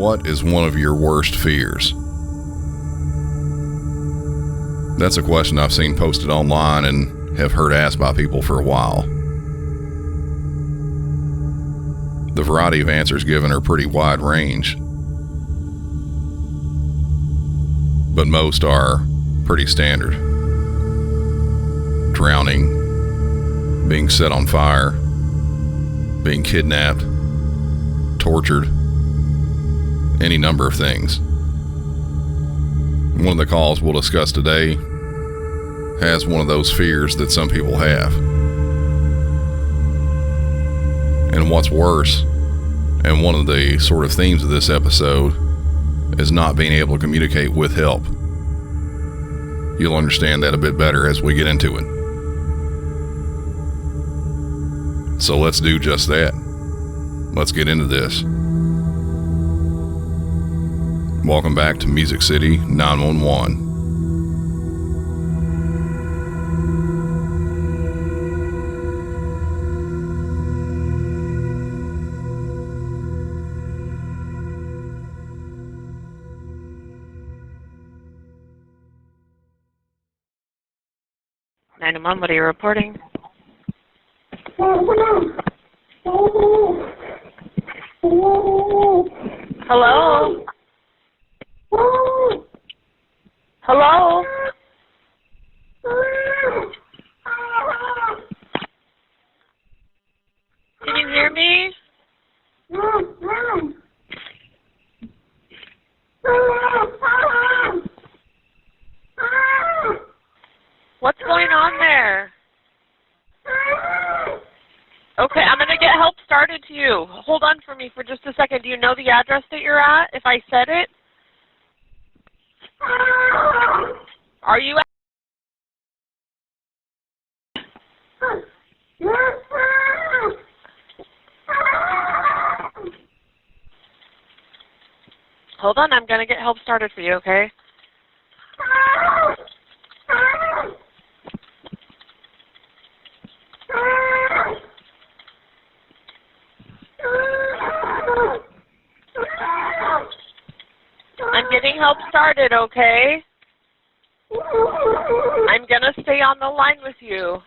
What is one of your worst fears? That's a question I've seen posted online and have heard asked by people for a while. The variety of answers given are pretty wide range, but most are pretty standard. Drowning, being set on fire, being kidnapped, tortured, any number of things. One of the calls we'll discuss today has one of those fears that some people have. And what's worse, and one of the sort of themes of this episode, is not being able to communicate with help. You'll understand that a bit better as we get into it. So let's do just that. Let's get into this. Welcome back to Music City 911. What are you reporting? Hello? Hello? Can you hear me? What's going on there? Okay, I'm going to get help started to you. Hold on for me for just a second. Do you know the address that you're at, if I said it? Are you at... Hold on, I'm going to get help started for you, okay? I'm getting help started, okay? I'm going to stay on the line with you.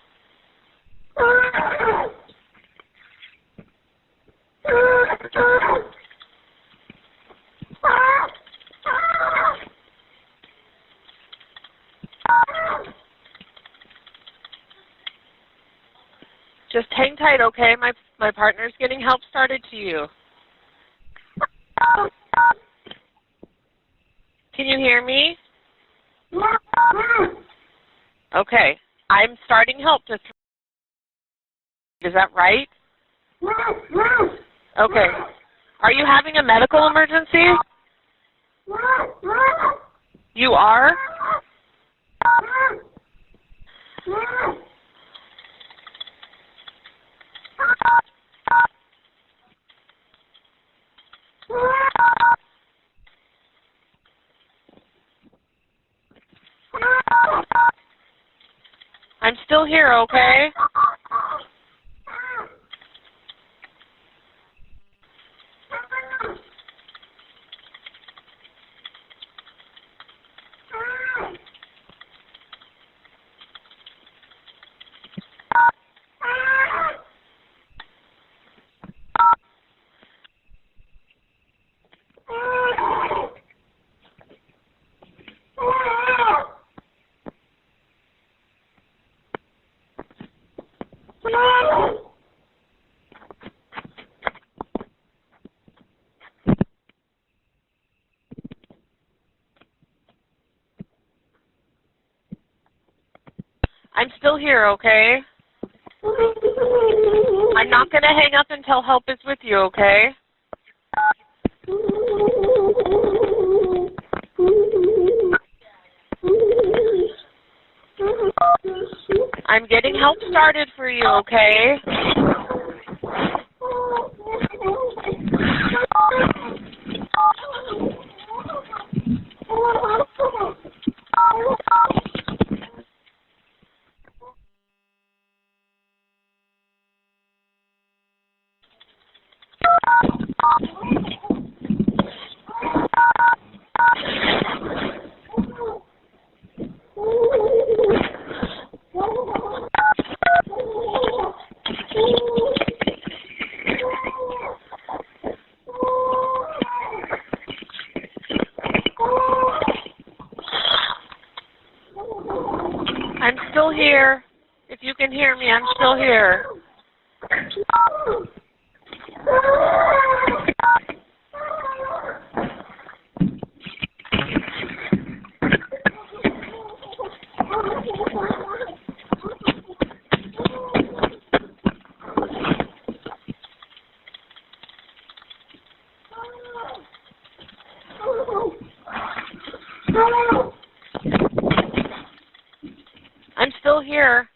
Just hang tight, okay? My partner's getting help started to you. Can you hear me? Okay. I'm starting help to... Is that right? Okay. Are you having a medical emergency? You are? I'm still here, okay? I'm still here, okay? I'm not going to hang up until help is with you, okay? I'm getting help started for you, okay? here. If you can hear me, I'm still here. I'm still here.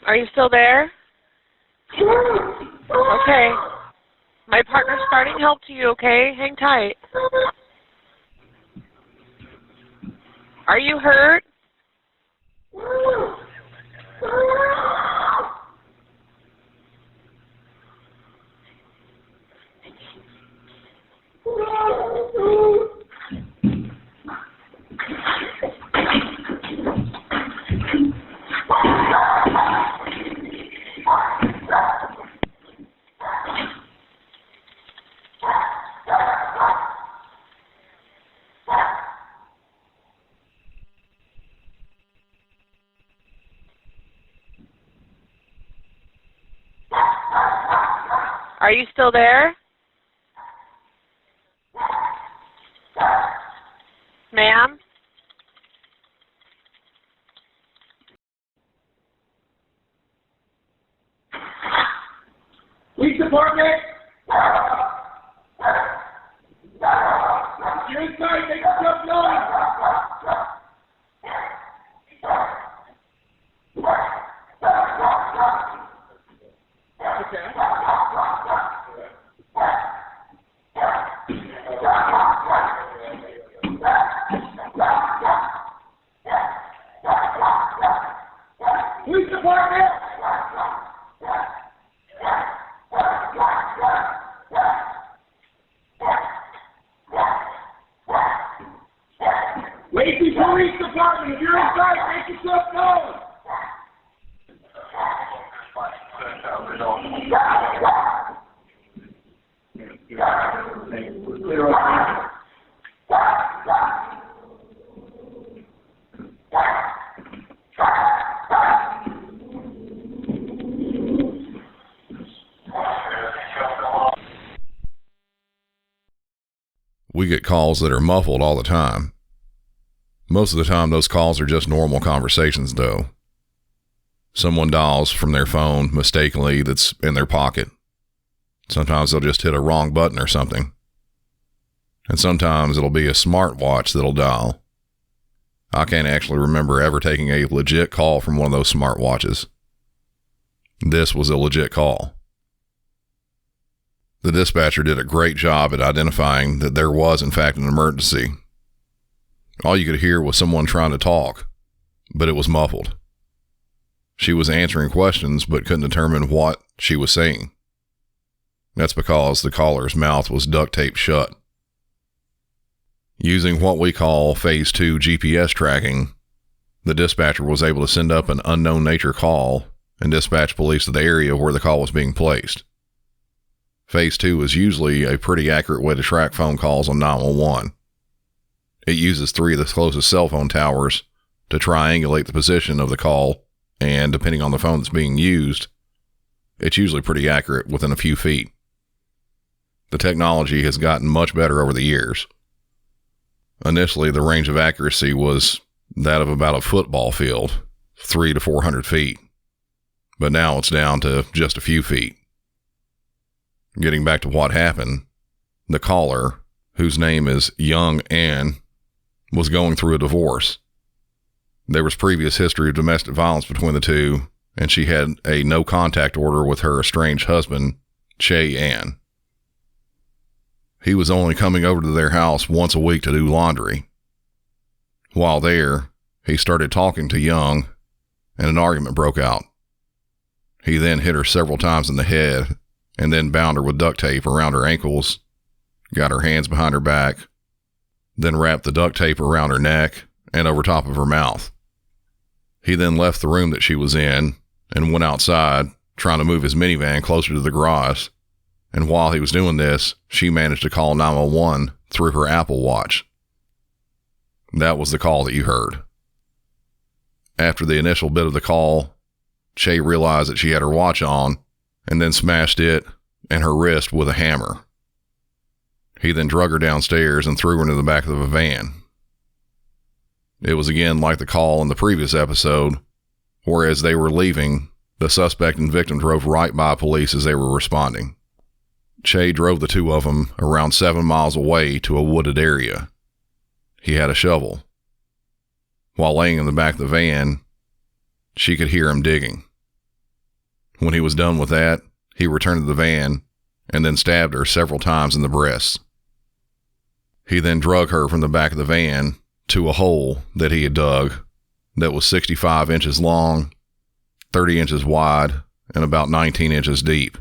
Are you still there? Okay. My partner's starting help to you, okay? Hang tight. Are you hurt? Are you still there? Ma'am? Police department? You're inside, make yourself known. Okay. Police department? Lacey Police Department, if you're inside, make yourself known. We get calls that are muffled all the time. Most of the time, those calls are just normal conversations, though. Someone dials from their phone mistakenly that's in their pocket. Sometimes they'll just hit a wrong button or something. And sometimes it'll be a smartwatch that'll dial. I can't actually remember ever taking a legit call from one of those smartwatches. This was a legit call. The dispatcher did a great job at identifying that there was, in fact, an emergency. All you could hear was someone trying to talk, but it was muffled. She was answering questions, but couldn't determine what she was saying. That's because the caller's mouth was duct taped shut. Using what we call Phase 2 GPS tracking, the dispatcher was able to send up an unknown nature call and dispatch police to the area where the call was being placed. Phase 2 is usually a pretty accurate way to track phone calls on 911. It uses 3 of the closest cell phone towers to triangulate the position of the call, and depending on the phone that's being used, it's usually pretty accurate within a few feet. The technology has gotten much better over the years. Initially, the range of accuracy was that of about a football field, 300 to 400 feet, but now it's down to just a few feet. Getting back to what happened, the caller, whose name is Young Ann, was going through a divorce. There was previous history of domestic violence between the two, and she had a no-contact order with her estranged husband, Che Ann. He was only coming over to their house once a week to do laundry. While there, he started talking to Young, and an argument broke out. He then hit her several times in the head, and then bound her with duct tape around her ankles, got her hands behind her back, then wrapped the duct tape around her neck and over top of her mouth. He then left the room that she was in and went outside, trying to move his minivan closer to the garage. And while he was doing this, she managed to call 911 through her Apple Watch. That was the call that you heard. After the initial bit of the call, Che realized that she had her watch on and then smashed it and her wrist with a hammer. He then drug her downstairs and threw her into the back of a van. It was again like the call in the previous episode, where as they were leaving, the suspect and victim drove right by police as they were responding. Che drove the two of them around 7 miles away to a wooded area. He had a shovel. While laying in the back of the van, she could hear him digging. When he was done with that, he returned to the van and then stabbed her several times in the breasts. He then drug her from the back of the van to a hole that he had dug that was 65 inches long, 30 inches wide, and about 19 inches deep.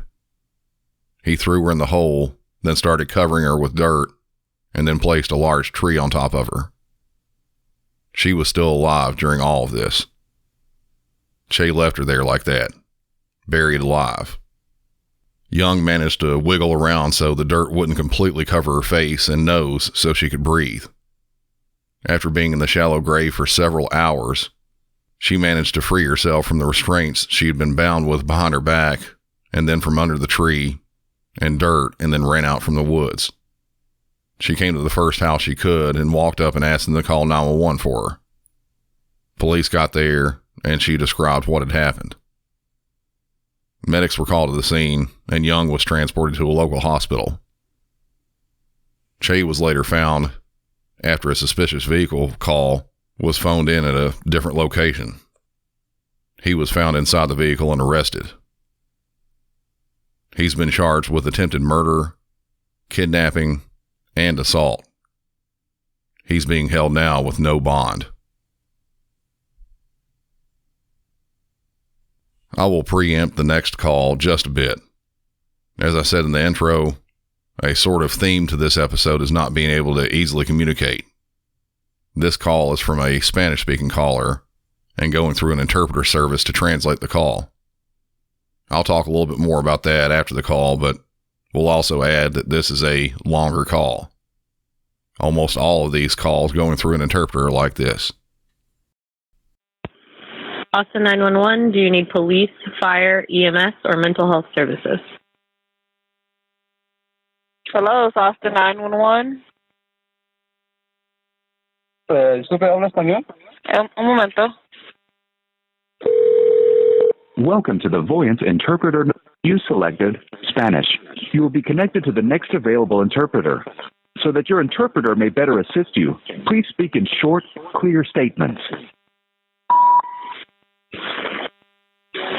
He threw her in the hole, then started covering her with dirt, and then placed a large tree on top of her. She was still alive during all of this. Che left her there like that, buried alive. Young managed to wiggle around so the dirt wouldn't completely cover her face and nose so she could breathe. After being in the shallow grave for several hours, she managed to free herself from the restraints she had been bound with behind her back and then from under the tree and dirt, and then ran out from the woods. She came to the first house she could and walked up and asked them to call 911 for her. Police got there and she described what had happened. Medics were called to the scene and Young was transported to a local hospital. Che was later found after a suspicious vehicle call was phoned in at a different location. He was found inside the vehicle and arrested. He's been charged with attempted murder, kidnapping, and assault. He's being held now with no bond. I will preempt the next call just a bit. As I said in the intro, a sort of theme to this episode is not being able to easily communicate. This call is from a Spanish-speaking caller and going through an interpreter service to translate the call. I'll talk a little bit more about that after the call, but we'll also add that this is a longer call. Almost all of these calls going through an interpreter are like this. Austin 911, do you need police, fire, EMS, or mental health services? Hello, it's Austin 911. ¿Disculpe, habla español? Un momento. Welcome to the Voyant interpreter. You selected Spanish. You will be connected to the next available interpreter. So that your interpreter may better assist you, please speak in short, clear statements.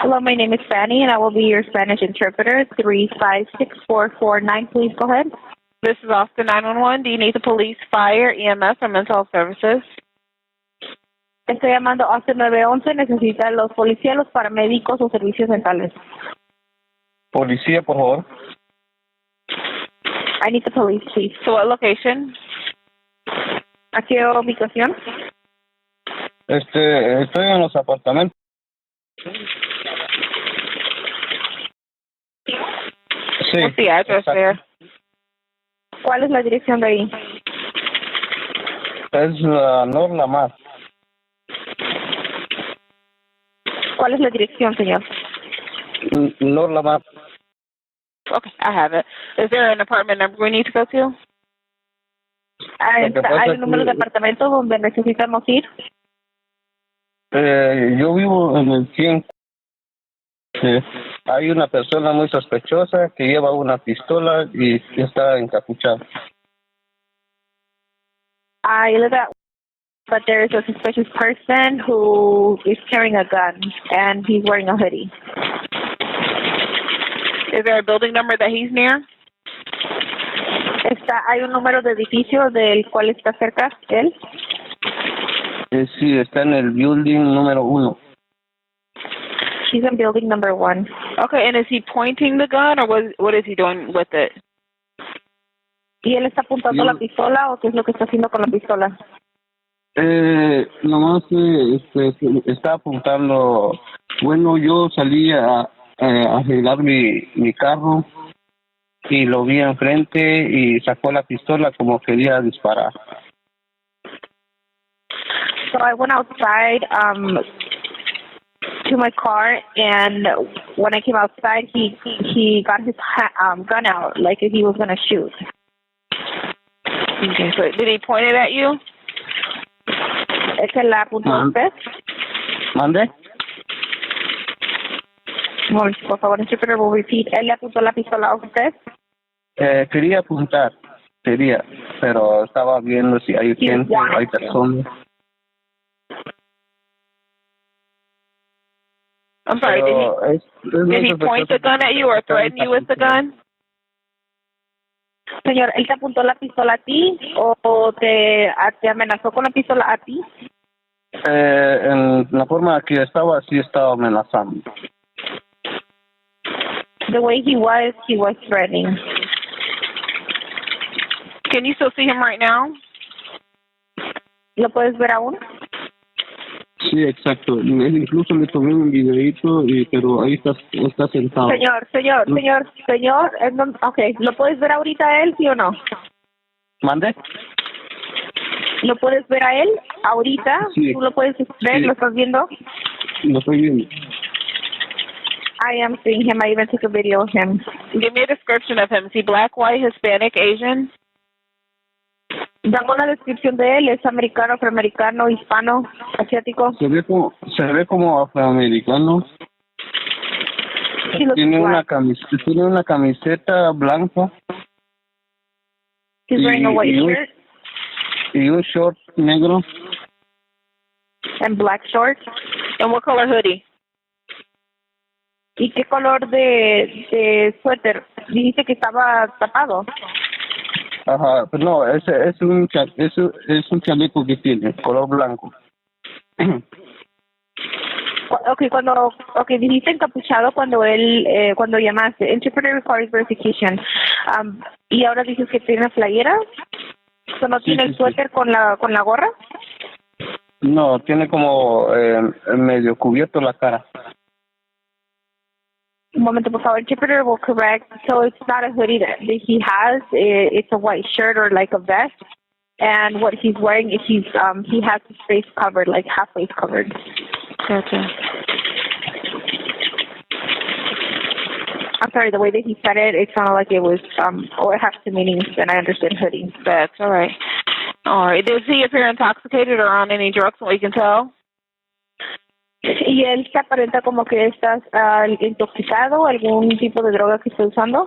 Hello, my name is Fanny, and I will be your Spanish interpreter. 356449, please go ahead. This is Austin 911. Do you need the police, fire, EMS, or mental health services? Estoy llamando a Austin 911. Necesita los policías, los paramédicos o servicios mentales. Policía, por favor. I need the police, please. So what location? ¿A qué ubicación? Estoy en los apartamentos. Sí. What's the address there? ¿Cuál es la dirección de ahí? Es North Lamar. ¿Cuál es la dirección, señor? North Lamar. Okay, I have it. Is there an apartment number we need to go to? ¿Hay un número de apartamento donde necesitamos ir? Yo vivo en el 100. Hay una persona muy sospechosa que lleva una pistola y está encapuchada. I live at but there is a suspicious person who is carrying a gun, and he's wearing a hoodie. Is there a building number that he's near? ¿Hay un número de edificio del cual está cerca él? Sí, está en el building número 1. She's in building number 1. Okay, and is he pointing the gun, or what is he doing with it? ¿Y él está apuntando la pistola o qué es lo que está haciendo con la pistola? Nomás está apuntando. Bueno, yo salí a arreglar mi carro y lo vi enfrente y sacó la pistola como quería disparar. So I went outside to my car, and when I came outside, he got his gun out like he was going to shoot. Okay, so did he point it at you? ¿Es que la apuntó a usted? ¿Mande? Por favor, interpreter will repeat. ¿Él le apuntó la pistola a usted? Quería apuntar, pero estaba viendo si hay gente, hay personas. I'm sorry, did he point the gun at you or threaten you with the gun? Señor, ¿él te apuntó la pistola a ti o te amenazó con la pistola a ti? En la forma que estaba, sí estaba amenazando. The way he was threatening. Can you still see him right now? ¿Lo puedes ver aún? Sí, exacto. Él incluso le tomé un videito, pero ahí está sentado. Señor. Okay, ¿lo puedes ver ahorita a él, sí o no? ¿Mande? ¿Lo puedes ver a él ahorita? Sí. ¿Tú lo puedes ver? Sí. ¿Lo estás viendo? Lo estoy viendo. I am seeing him. I even took a video of him. Give me a description of him. Is he black, white, Hispanic, Asian? Dame una descripción de él. ¿Es americano, afroamericano, hispano, asiático? Se ve como afroamericano. Tiene una camiseta blanca. He's wearing a white shirt. Y un short negro. And black shorts. And what color hoodie? ¿Y qué color de suéter? Dijiste que estaba tapado. Ajá, pero no, es un chaleco que tiene, color blanco. Okay, dijiste encapuchado cuando llamaste. Interpreter requires verification. Y ahora dices que tiene playera. ¿No tiene el suéter con la gorra? No, tiene como medio cubierto la cara. Un momento, por favor. Interpreter will correct. So it's not a hoodie that he has. It's a white shirt or like a vest. And what he's wearing is he has his face covered, like half face covered. Gotcha. I'm sorry, the way that he said it sounded like it was, or it has two meanings, and I understood hoodie. That's all right. All right. Does he appear intoxicated or on any drugs, so we can tell? ¿Y él se aparenta como que estás intoxicado, algún tipo de droga que esté usando?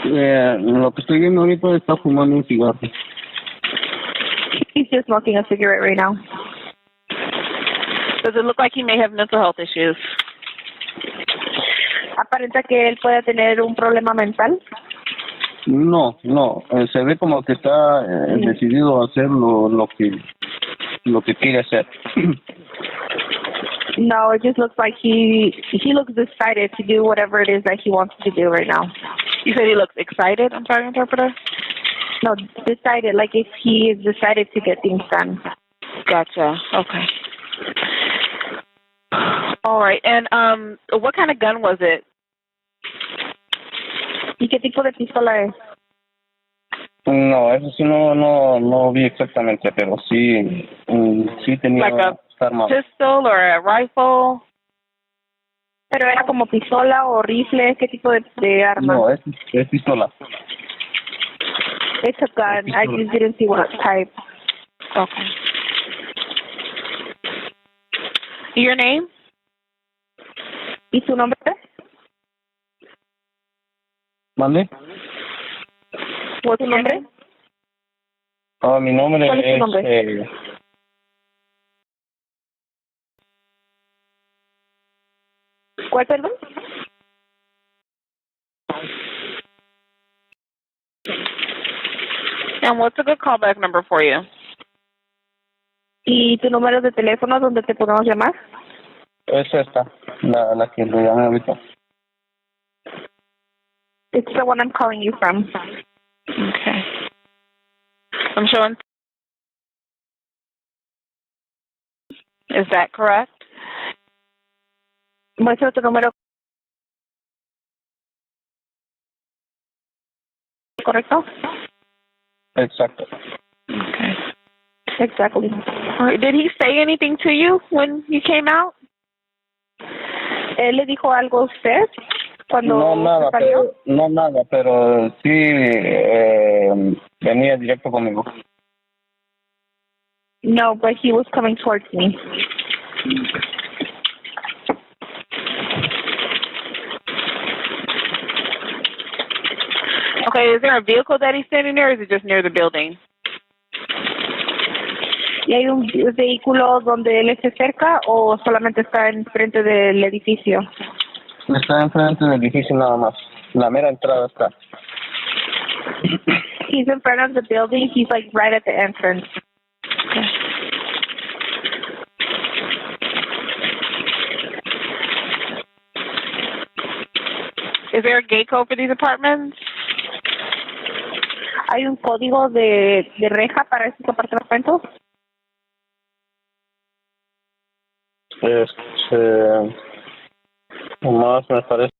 Lo que estoy viendo ahorita está fumando un cigarro. He's just smoking a cigarette right now. Does it look like he may have mental health issues? ¿Aparenta que él pueda tener un problema mental? No, se ve como que está decidido a hacer lo que quiere hacer. No, it just looks like he looks decided to do whatever it is that he wants to do right now. You said he looks excited? I'm sorry, interpreter? No, decided, like if he is decided to get things done. Gotcha. Okay. All right. And what kind of gun was it? ¿Y qué tipo de pistola es? No, eso sí no vi exactamente, pero sí tenía like a armado. Pistol or a rifle? ¿Pero era como pistola o rifle? ¿Qué tipo de arma? No, es pistola. It's a gun. I just didn't see what type. Okay. Your name? ¿Y su nombre? ¿Mande? ¿What's your nombre? Mi nombre ¿Cuál es tu nombre? ¿Cuál, perdón? And what's a good callback number for you? ¿Y tu número de teléfono donde te podemos llamar? Es esta, la que le llamé ahorita. It's the one I'm calling you from. Okay. I'm showing. Is that correct? Muestra tu número. ¿Correcto? Exacto. Okay. Exactly. All right. Did he say anything to you when you came out? ¿Él le dijo algo a usted cuando No nada, salió? pero sí venía directo conmigo. No, but he was coming towards me. Okay. Is there a vehicle that he's standing there, or is it just near the building? ¿Y hay un vehículo donde él esté cerca o solamente está enfrente del edificio? Está enfrente del edificio nada más. La mera entrada está. He's in front of the building. He's like right at the entrance. Is there a gate code for these apartments? ¿Hay un código de reja para estos apartamentos? Más me parece.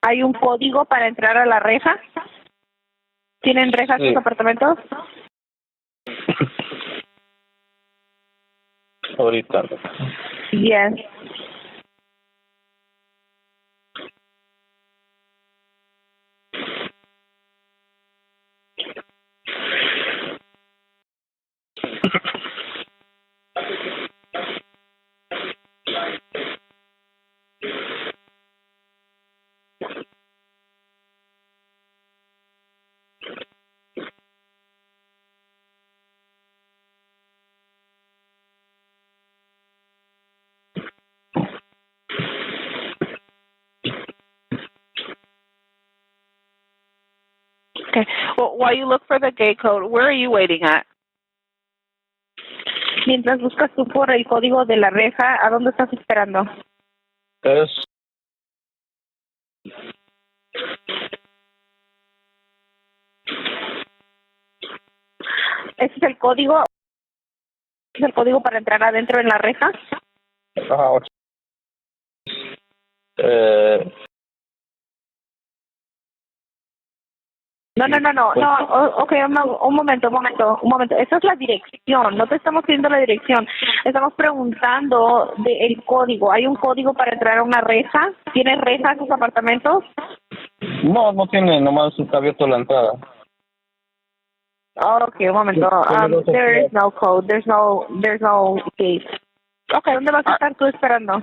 ¿Hay un código para entrar a la reja? ¿Tienen rejas Sí. sus apartamentos? Ahorita. Yes. Okay. Well, while you look for the gate code, where are you waiting at? Mientras buscas tú por el código de la reja, ¿a dónde estás esperando? ¿Ese es el código? ¿Es el código para entrar adentro en la reja? Ajá, No. Ok, un momento. Esa es la dirección. No te estamos pidiendo la dirección. Estamos preguntando del código. ¿Hay un código para entrar a una reja? ¿Tiene rejas sus apartamentos? No tiene, nomás está abierto la entrada. Ok, un momento. There is no code. There's no gate. Ok, ¿dónde vas a estar tú esperando?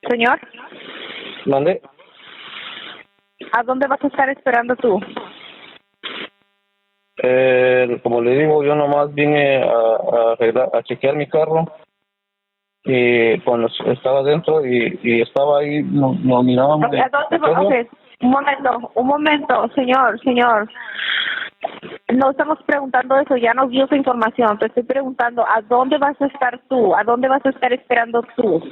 Señor, ¿Mande? ¿a dónde vas a estar esperando tú? Como le digo, yo nomás vine a chequear mi carro y cuando estaba dentro y estaba ahí, lo mirábamos. Okay, ¿a dónde vas? Okay, un momento, señor. No estamos preguntando eso, ya nos dio esa información. Te estoy preguntando, ¿a dónde vas a estar tú? ¿A dónde vas a estar esperando tú?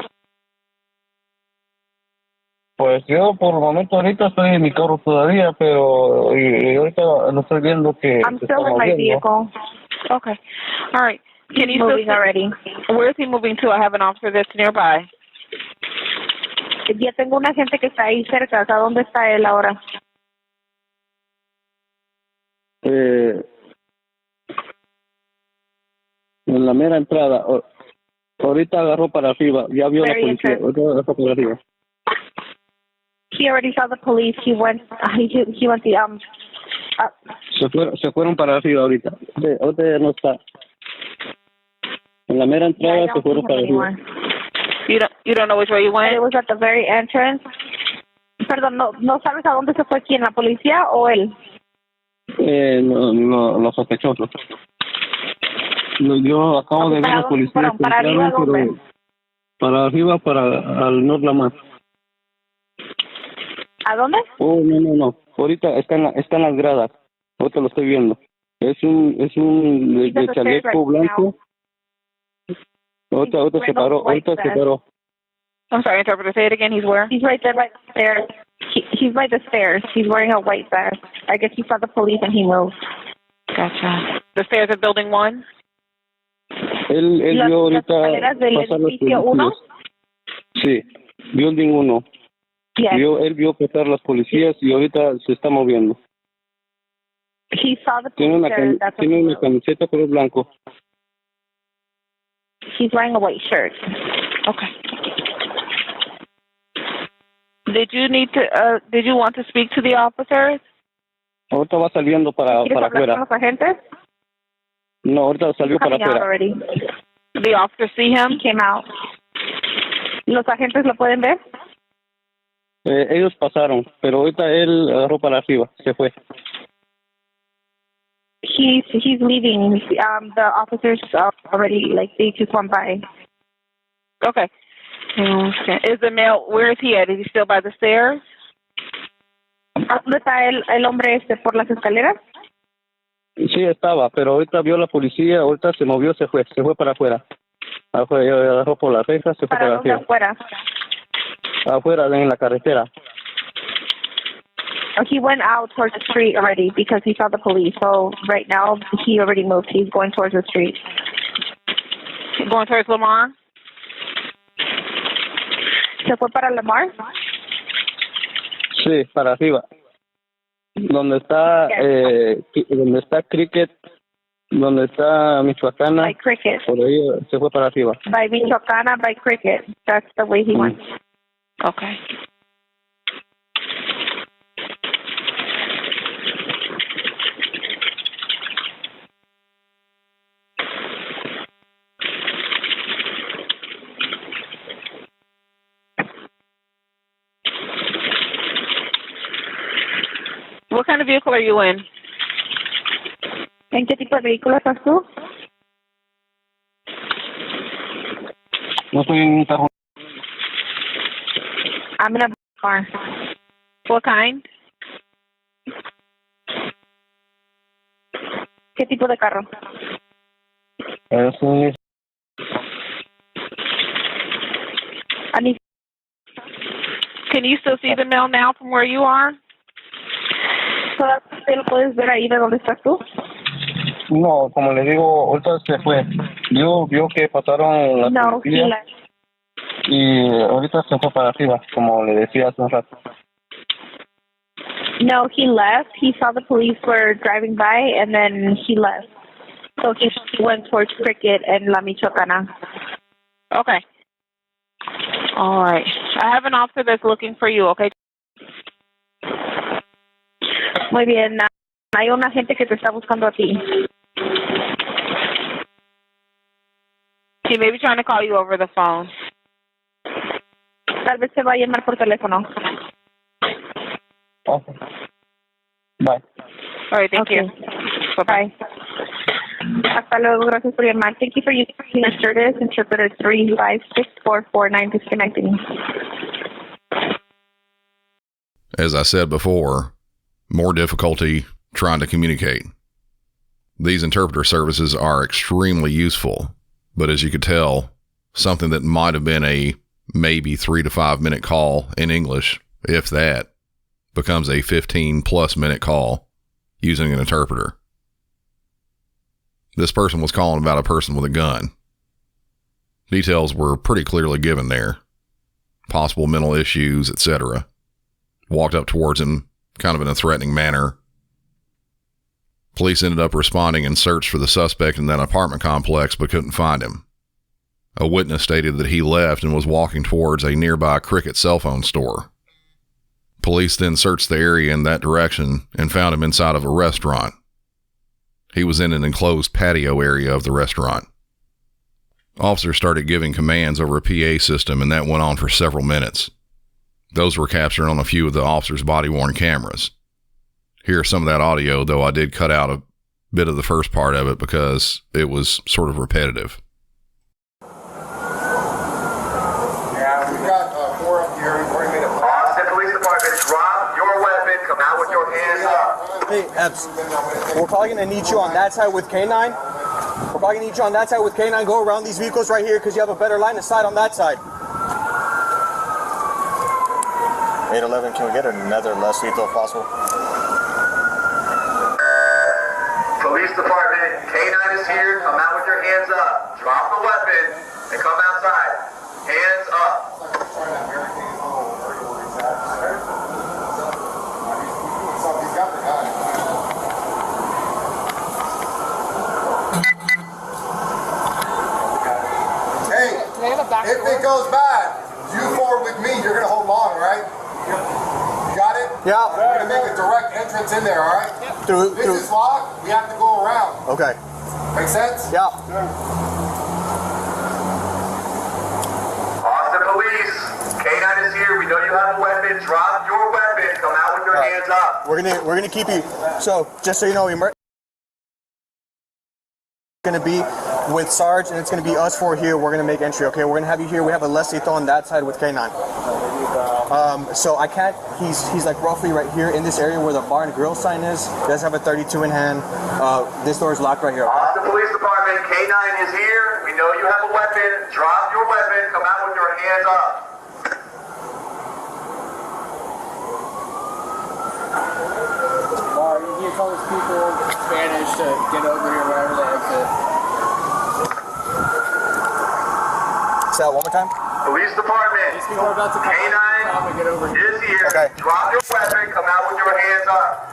Pues yo por el momento ahorita estoy en mi carro todavía, pero y ahorita lo estoy viendo que I'm se still está in my moviendo. vehicle. Okay. All right. Can He's you moving still already. Where is he moving to? I have an officer that's nearby. Ya tengo una gente que está ahí cerca. ¿A dónde está él ahora? En la mera entrada. Ahorita agarró para arriba. Ya vio la Very policía. interesting. Ahorita agarró para arriba. He already saw the police. He went the up. Se fueron para arriba ahorita. Ahorita ya no está. En la mera entrada I se don't see fueron him para anymore. arriba. You don't know which way you went? It was at the very entrance. Perdón, no sabes a dónde se fue quién, la policía o él. No, los sospechosos. Yo acabo de ver a los policías. ¿Para arriba dónde? Para arriba, al North Lamar. ¿A dónde? Oh, no. Ahorita está en las gradas. Ahorita lo estoy viendo. Es un de chaleco blanco. Ahorita se paró. I'm sorry, interpreter, say it again. He's where? He's right there by the stairs. He's by the stairs. He's wearing a white vest. I guess he saw the police and he moved. Gotcha. The stairs of Building 1? Él vio ahorita del pasar los edificio 1? Sí, Building 1. Yes. Él vio pasar las policías y ahorita se está moviendo. He saw the Tiene police tiene una camiseta color blanco. He's wearing a white shirt. Okay. Did you want to speak to the officers? Ahorita va saliendo para afuera. ¿Con los agentes? No, ahorita salió para afuera. Already. The officers see him? He came out. ¿Los agentes lo pueden ver? Ellos pasaron, pero ahorita él agarró para arriba, se fue. He's leaving. The officers already, they just went by. Okay. Is the male, where is he at? Is he still by the stairs? ¿Dónde está el hombre por las escaleras? Sí, estaba, pero ahorita vio la policía, ahorita se movió, se fue para afuera. Agarró por la reja, se fue para dónde afuera. Afuera, en la carretera. He went out towards the street already because he saw the police. So right now he already moved. He's going towards the street. Going towards Lamar? ¿Se fue para Lamar? Sí, para arriba. Donde está Cricket, donde está Michoacana. By Cricket. Por ahí se fue para arriba. By Michoacana, by Cricket. That's the way he went. Okay. What kind of vehicle are you in? ¿En qué tipo de vehículo estás tú? No estoy en un carro. I'm in a car. What kind? ¿Qué tipo de carro? Es un... Can you still see the male now from where you are? ¿Te lo puedes ver ahí de donde estás tú? No, como le digo, ahorita se fue. Vio que pasaron las policías y ahorita se fue para arriba, como le decía hace un rato. No, he left. He saw the police were driving by, and then he left. So he went towards Cricket and La Michoacana. Okay. All right. I have an officer that's looking for you, okay? Muy bien. Hay una gente que te está buscando a ti. He may be trying to call you over the phone. Tal vez te va a llamar por teléfono. Okay. Bye. All right, thank you. Bye. Hasta luego, gracias por llamar. Thank you for using the service. Interpreter 356-449 disconnecting. As I said before, more difficulty trying to communicate. These interpreter services are extremely useful, but as you could tell, something that might have been a maybe 3 to 5 minute call in English, if that, becomes a 15+ minute call using an interpreter. This person was calling about a person with a gun. Details were pretty clearly given there. Possible mental issues, etc. Walked up towards him, kind of in a threatening manner. Police ended up responding and searched for the suspect in that apartment complex but couldn't find him. A witness stated that he left and was walking towards a nearby Cricket cell phone store. Police then searched the area in that direction and found him inside of a restaurant. He was in an enclosed patio area of the restaurant. Officers started giving commands over a PA system, and that went on for several minutes. Those were captured on a few of the officers' body-worn cameras. Here's some of that audio, though I did cut out a bit of the first part of it because it was sort of repetitive. Yeah, we got 4 up here. We've already made a plan. Austin Police Department, drop your weapon. Come out with your hands up. Hey, Epps, we're probably going to need you on that side with K9. We're probably going to need you on that side with K9. Go around these vehicles right here because you have a better line of sight on that side. 811, can we get another less lethal if possible? Police Department, K9 is here. Come out with your hands up. Drop the weapon and come outside. Hands up. He's got the gun. Hey, if it goes bad, you forward with me. You're gonna hold long, right? You got it? Yeah. We're gonna make a direct entrance in there, all right? This is locked. We have to go around. Okay. Make sense? Yeah. Austin Police, K9 is here. We know you have a weapon. Drop your weapon. Come out with your hands up. We're gonna keep you. So just so you know, we're gonna be with Sarge, and it's gonna be us 4 here. We're gonna make entry. Okay. We're gonna have you here. We have a less lethal on that side with K9. So I can't. He's like roughly right here in this area where the bar and grill sign is. He does have a 32 in hand. This door is locked right here. Austin Police Department, K9 is here. We know you have a weapon. Drop your weapon. Come out with your hands up. You call these people in Spanish to get over here wherever they exit. Say that one more time. Police Department, These people are about to come K9 and get over here. is here. Okay. Drop your weapon. Come out with your hands up.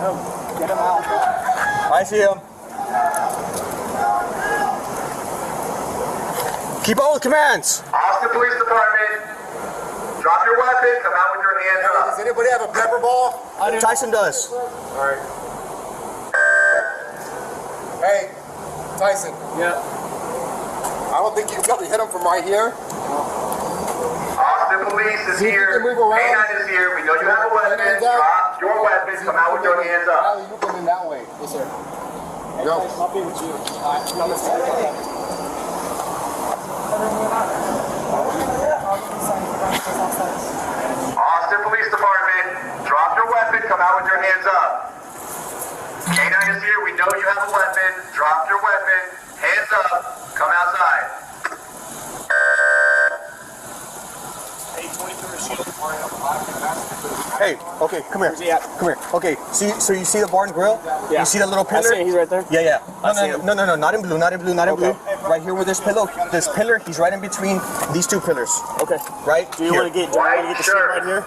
Oh, get them out. I see him. Keep all the commands. Austin Police Department, drop your weapon. Come out with your hands up. Does anybody have a pepper ball? Tyson does. All right. Hey, Tyson. Yeah. I don't think you can probably hit him from right here. Austin Police is See if you here. can move around. K9 is here. We know you have a weapon. Hands up. Drop your weapon. Come out with your hands up. Allie, you come in that way. Yes, sir. Go. I'll be with you. No, let's go. Austin Police Department, drop your weapon. Come out with your hands up. K9 is here. We know you have a weapon. Drop your weapon. Hands up. Come outside. Hey, okay, come here. Where's he at? Come here. Okay, so you see the bar and grill? Yeah. You see that little I pillar? see him. He's right there. Yeah, yeah. I see him. No, not in blue, not in blue, not in Okay. blue. Right here where this pillar, he's right in between these 2 pillars. Okay. Right? Do you want to get the seat right here?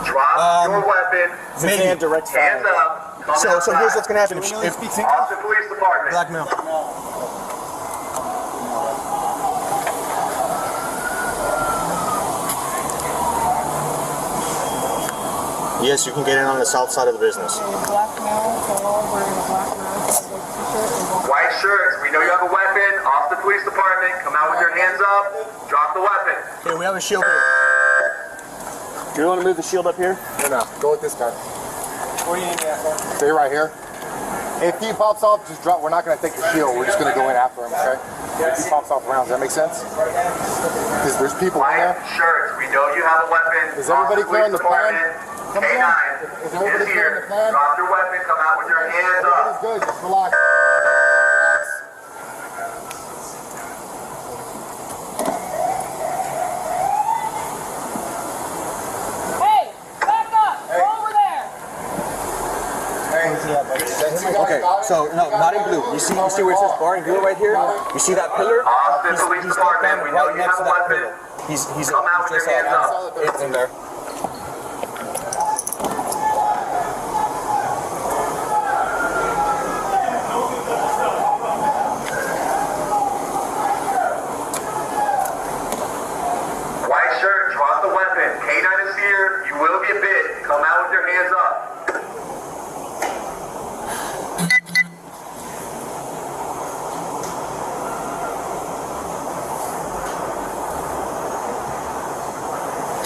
Drop your weapon. Maybe. Stand direct Hands fire. up. Come So outside. here's what's gonna happen. If Austin Police Department. blackmail. Yes, you can get in on the south side of the business. White shirts. We know you have a weapon. Austin Police Department. Come out with your hands up. Drop the weapon. Okay, we have a shield here. Do you want to move the shield up here? No, go with this guy. What do you need that for? Stay right here. If he pops off, just drop. We're not going to take your shield. We're just going to go in after him, okay? If he pops off rounds, does that make sense? Because there's people in there. White shirts. We know you have a weapon. Is everybody Austin clear on Police the plan? Department. Come K9 on. Is everybody is clear on here. the plan? Drop your weapon. Come out with your hands up. Everybody's good. Just relax. Relax. Hey, back up! Go over there! Hey, is that him again? Okay, so no, not in blue. You see where it says bar and grill right here? You see that pillar? Austin Police He's Department. We know right you next have to a that weapon. pillar. He's Come out with your hands up. It's in there. White shirt. Drop the weapon. K9 is here. You will get bit. Come out with your hands up.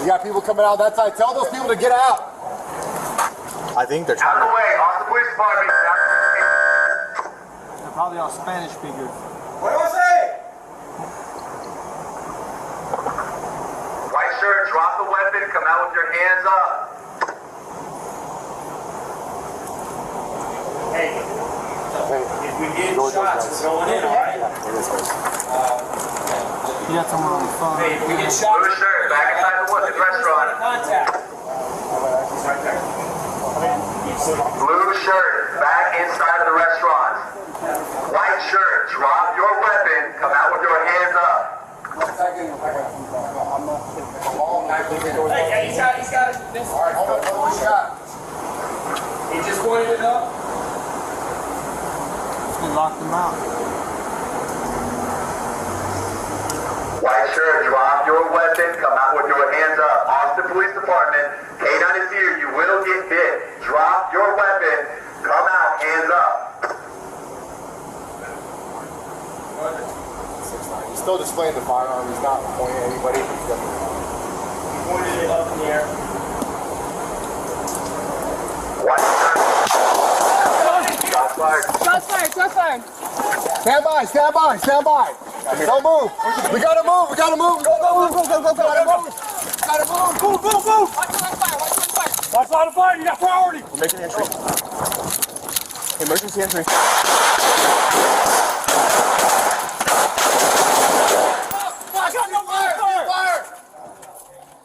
You got people coming out that side. Tell those people to get out. I think they're trying Out of the way, off the police department. They're probably all Spanish speakers. What was it? White shirt, drop the weapon, come out with your hands up. Hey, if we get shots, it's going in, all right? You got someone on the phone. Hey, if we get shots, Blue shirt, back inside the restaurant. contact. Blue shirt, back inside of the restaurant. White shirt, drop your weapon, come out with your hands up. Hey, he's got it. All right, hold on. What you got? He just pointed it up. We locked them out. White shirt, drop your weapon, come out with your hands up. Austin Police Department, K9 is here, you will get bit. Drop your weapon, come out, hands up. He's still displaying the firearm. He's not pointing at anybody. He pointed it up in the air. White shirt. Shots fired. Shots fired, shots fired. Stand by, stand by, stand by. Don't move. We gotta move, we gotta move. Go, go, go, go, go, go. Gotta move. Gotta move. Move, move, move. Watch line of fire, you got priority. We're making entry. Emergency entry.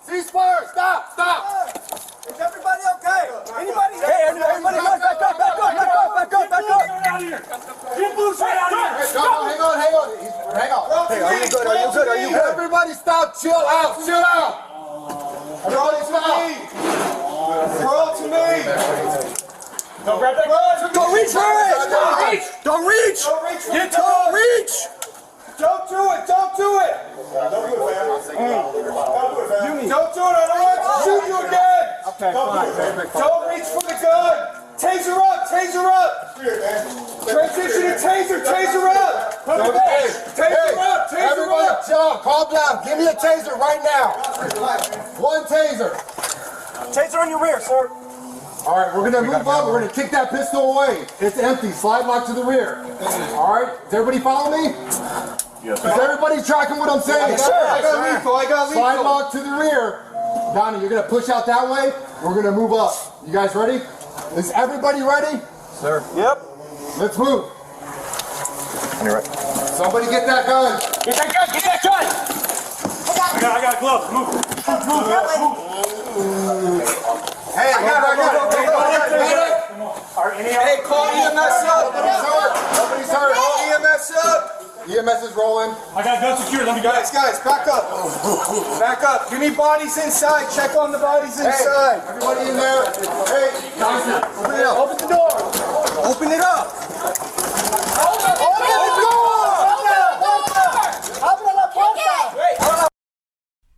Ceasefire! Stop! Stop! Is everybody okay? Anybody? Hey, everybody, back up, back up, back up, back up, back up. Get blue shirt out of here. No, hang on, hang on. Hang on. Hey, are you good? Are you good? Are you good? Everybody stop. Chill out. Chill out. Everybody stop. Throw to me. Don't grab that gun. Don't reach for it! Don't reach! Don't reach! Don't reach! Don't do it. Don't do it. Don't do it, fam. Don't do it. I don't want to shoot you again. Okay, fine. Don't reach for the gun. Taser up. Taser up. Transition to taser. Taser up. Hey, Taser up. Taser everybody, up. chill out. Calm down. Give me a taser right now. One taser. Taser on your rear, sir. All right, we're gonna move up. We're gonna kick that pistol away. It's empty. Slide lock to the rear. All right. Does everybody follow me? Yes. Is everybody tracking what I'm saying? Yes, sir. I got lethal. I got lethal. Slide lock to the rear. Donnie, you're gonna push out that way. We're gonna move up. You guys ready? Is everybody ready? Sir. Yep. Let's move. You're right. Somebody get that gun. Get that gun. Get that gun. I got gloves. Move. Hey, I got it. Hey, call EMS up. Nobody's hurt. Call EMS up. EMS is rolling. I got gun secured. Let me go. Guys, back up. Back up. Give me bodies inside. Check on the bodies inside. Hey, everybody in there. Hey, Johnson, open it up. Open the door. Open it up.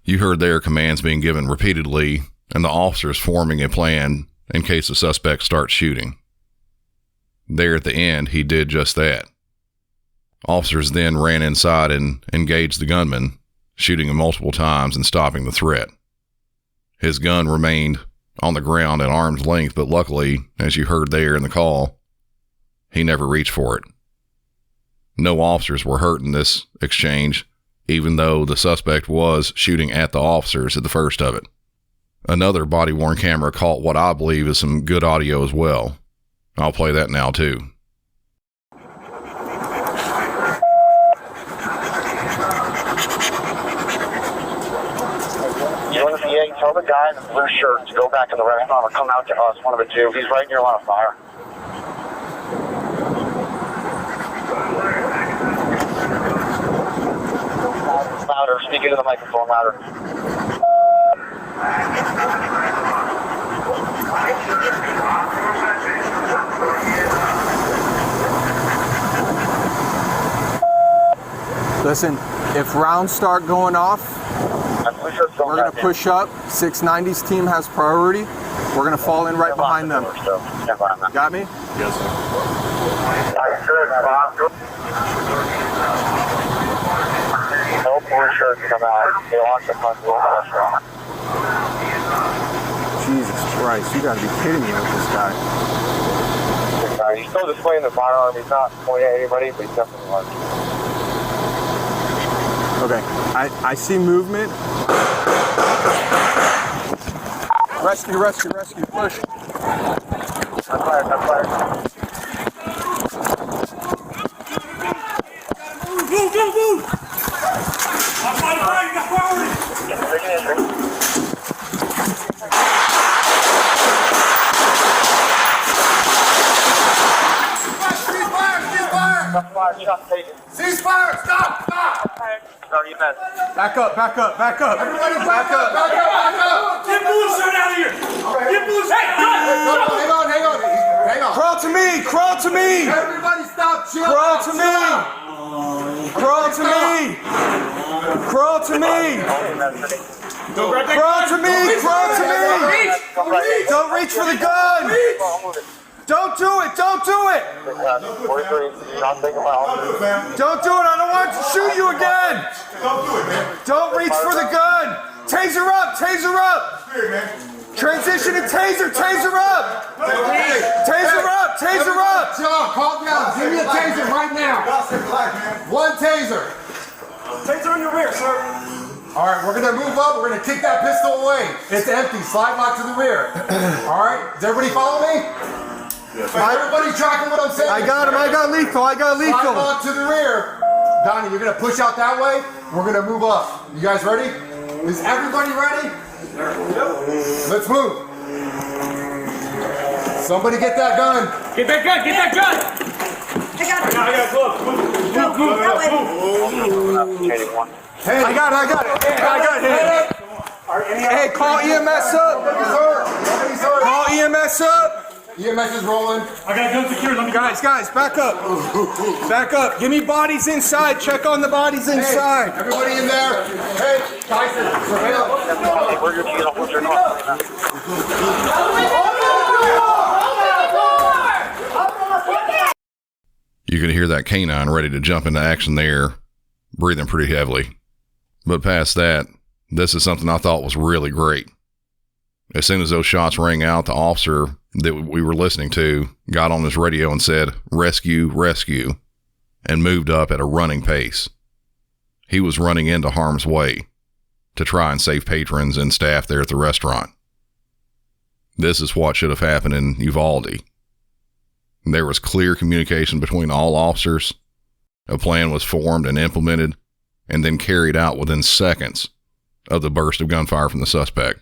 You heard their commands being given repeatedly, and the officers forming a plan in case the suspect starts shooting. There at the end, he did just that. Officers then ran inside and engaged the gunman, shooting him multiple times and stopping the threat. His gun remained on the ground at arm's length, but luckily, as you heard there in the call, he never reached for it. No officers were hurt in this exchange, even though the suspect was shooting at the officers at the first of it. Another body-worn camera caught what I believe is some good audio as well. I'll play that now too. Tell the guy in the blue shirt to go back in the restaurant or come out to us, one of the two. He's right near line of fire. Louder, speak into the microphone louder. Listen, if rounds start going off, we're going to push up. 690's team has priority. We're going to fall in right behind them. Got me? Yes, sir. No blue shirts come out. They launch a punch to the restaurant. Jesus Christ, you gotta be kidding me with this guy. He's still displaying the firearm. He's not pointing at anybody, but he's definitely large. Okay, I see movement. Rescue, rescue, rescue, push. I'm fired. Move! I'm firing, you got priority! Yeah, taking entry. Ceasefire! Stop! Back up! Everybody back up! Get Bullshit out of here! Get Bullshit out of here! Hang on. Crawl to me! Everybody stop! Chill! Crawl to me! Don't reach for the gun! Don't do it! 43, not taking my own. Don't do it! I don't want to shoot you again! Don't do it, man. Don't reach for the gun! Taser up! Transition to taser! Taser up! John, calm down. Give me a taser right now. One taser. Taser in your rear, sir. All right, we're gonna move up. We're gonna kick that pistol away. It's empty. Slide lock to the rear. All right, does everybody follow me? Everybody tracking what I'm saying? I got him. I got lethal. Slide lock to the rear. Donnie, you're gonna push out that way. We're gonna move up. You guys ready? Is everybody ready? Let's move. Somebody get that gun. Get that gun! I got it, look. Move. Hey, I got it. Hey, call EMS up. Call EMS up. EMS is rolling. I got gun secured. Guys, back up. Give me bodies inside. Check on the bodies inside. Hey, everybody in there. Hey, Tyson, You can hear that canine ready to jump into action there, breathing pretty heavily. But past that, this is something I thought was really great. As soon as those shots rang out, the officer that we were listening to got on his radio and said, "Rescue, rescue," and moved up at a running pace. He was running into harm's way to try and save patrons and staff there at the restaurant. This is what should have happened in Uvalde. There was clear communication between all officers. A plan was formed and implemented, and then carried out within seconds of the burst of gunfire from the suspect.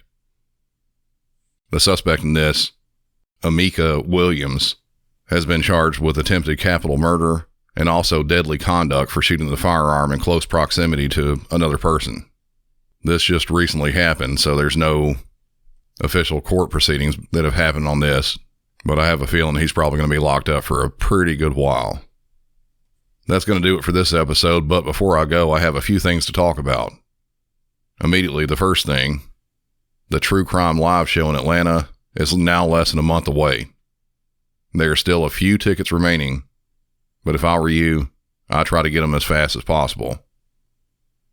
The suspect in this, Amika Williams, has been charged with attempted capital murder and also deadly conduct for shooting the firearm in close proximity to another person. This just recently happened, so there's no official court proceedings that have happened on this, but I have a feeling he's probably going to be locked up for a pretty good while. That's going to do it for this episode, but before I go, I have a few things to talk about. Immediately, the first thing, the True Crime Live show in Atlanta is now less than a month away. There are still a few tickets remaining, but if I were you, I'd try to get them as fast as possible.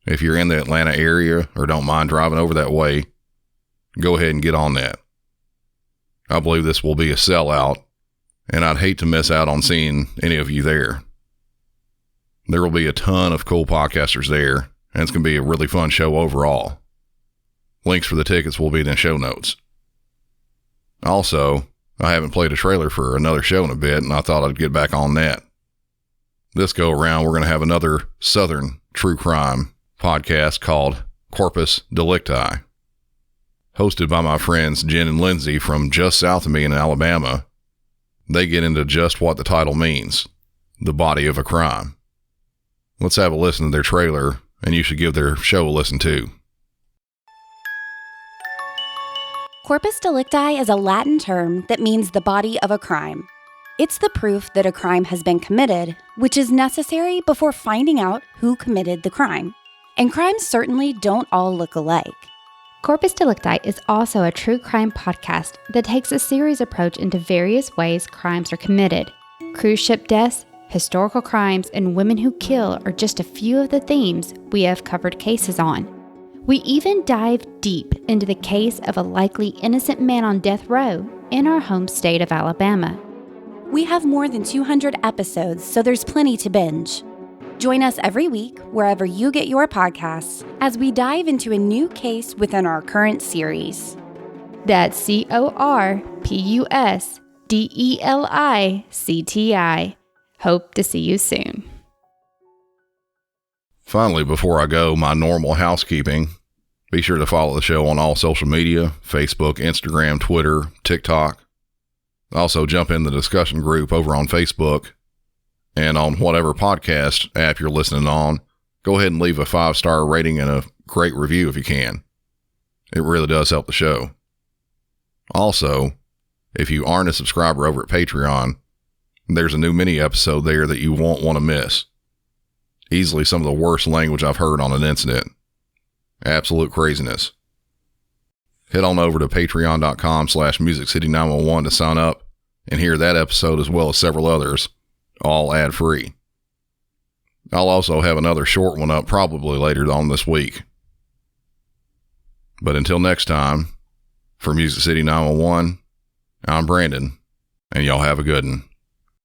If you're in the Atlanta area or don't mind driving over that way, go ahead and get on that. I believe this will be a sellout, and I'd hate to miss out on seeing any of you there. There will be a ton of cool podcasters there, and it's going to be a really fun show overall. Links for the tickets will be in the show notes. Also, I haven't played a trailer for another show in a bit, and I thought I'd get back on that. This go around, we're going to have another Southern true crime podcast called Corpus Delicti. Hosted by my friends Jen and Lindsay from just south of me in Alabama. They get into just what the title means, the body of a crime. Let's have a listen to their trailer, and you should give their show a listen too. Corpus delicti is a Latin term that means the body of a crime. It's the proof that a crime has been committed, which is necessary before finding out who committed the crime. And crimes certainly don't all look alike. Corpus Delicti is also a true crime podcast that takes a series approach into various ways crimes are committed. Cruise ship deaths, historical crimes, and women who kill are just a few of the themes we have covered cases on. We even dive deep into the case of a likely innocent man on death row in our home state of Alabama. We have more than 200 episodes, so there's plenty to binge. Join us every week, wherever you get your podcasts, as we dive into a new case within our current series. That's CORPUSDELICTI. Hope to see you soon. Finally, before I go, my normal housekeeping. Be sure to follow the show on all social media, Facebook, Instagram, Twitter, TikTok. Also, jump in the discussion group over on Facebook. And on whatever podcast app you're listening on, go ahead and leave a 5-star rating and a great review if you can. It really does help the show. Also, if you aren't a subscriber over at Patreon, there's a new mini episode there that you won't want to miss. Easily some of the worst language I've heard on an incident. Absolute craziness. Head on over to patreon.com/MusicCity911 to sign up and hear that episode as well as several others, all ad-free. I'll also have another short one up probably later on this week. But until next time, for Music City 911, I'm Brandon, and y'all have a good one.